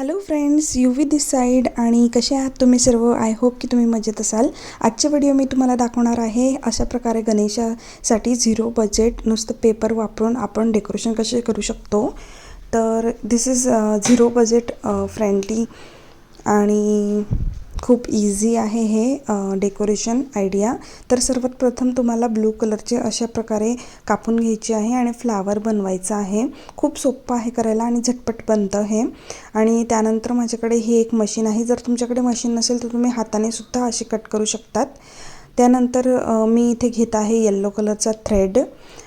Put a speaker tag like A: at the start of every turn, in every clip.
A: Hello friends, युवी दिस side आणि कसे आहात तुम्ही सर्व. आय होप की तुम्ही मजेत असाल. आजच्या व्हिडिओ मी तुम्हाला दाखवणार आहे अशा प्रकारे गणेशासाठी झिरो बजेट नुसतं पेपर वापरून आपण डेकोरेशन कसे करू शकतो. तर दिस इज झिरो बजेट फ्रेंडली आणि खूप इझी आहे हे डेकोरेशन आयडिया. तर सर्वात प्रथम तुम्हाला ब्लू कलरचे अशा प्रकारे कापून घ्यायचे आहे आणि फ्लावर बनवायचा आहे. खूप सोपं आहे करायला आणि झटपट बनतं हे. आणि त्यानंतर माझ्याकडे हे एक मशीन आहे. जर तुमच्याकडे मशीन नसेल तर तुम्ही हाताने सुद्धा अशी कट करू शकतात. त्यानंतर मी इथे घेत आहे येल्लो कलरचा थ्रेड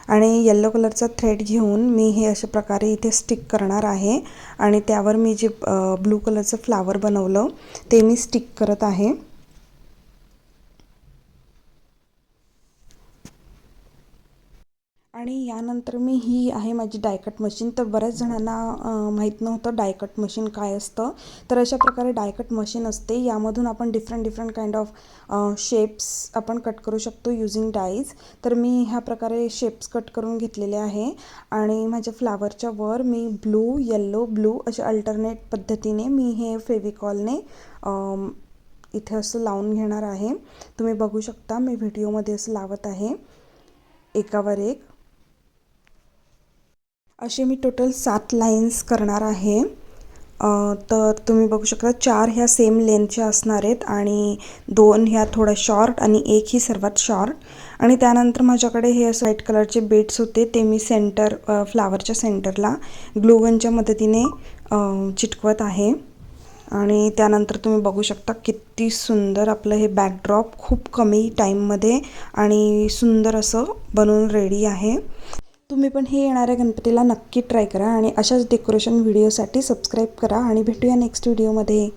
A: आणि येल्लो कलरचा थ्रेड घेऊन मी हे अशा प्रकारे इथे स्टिक करणार आहे आणि त्यावर मी जे ब्लू कलरचं फ्लावर बनवलं ते मी स्टिक करत आहे. आणि यानंतर मी ही आहे माझी डायकट मशीन. तर बऱ्याच जणांना माहीत नव्हतं डायकट मशीन काय असतं. तर अशा प्रकारे डायकट मशीन असते. यामधून आपण डिफरंट काइंड ऑफ शेप्स आपण कट करू शकतो यूजिंग डाईज. तर मी ह्या प्रकारे शेप्स कट करून घेतलेले आहे आणि माझ्या फ्लावरच्या वर मी ब्लू येल्लो ब्लू अशा अल्टरनेट पद्धतीने मी हे फेविकॉलने इथे असं लावून घेणार आहे. तुम्ही बघू शकता मी व्हिडिओमध्ये असं लावत आहे एकावर एक. असे मी टोटल 7 लाईन्स करणार आहे. तर तुम्ही बघू शकता 4 ह्या सेम लेंथच्या असणार आहेत आणि 2 ह्या थोड्या शॉर्ट आणि 1 ही सर्वात शॉर्ट. आणि त्यानंतर माझ्याकडे हे असं व्हाईट कलरचे बीड्स होते ते मी सेंटर फ्लावरच्या सेंटरला ग्लूगनच्या मदतीने चिटकवत आहे. आणि त्यानंतर तुम्ही बघू शकता किती सुंदर आपलं हे बॅकड्रॉप खूप कमी टाईममध्ये आणि सुंदर असं बनवून रेडी आहे. तुम्ही पण हे येणाऱ्या गणपतीला नक्की ट्राय करा आणि अशाच डेकोरेशन व्हिडिओसाठी सबस्क्राईब करा आणि भेटूया नेक्स्ट व्हिडिओमध्ये.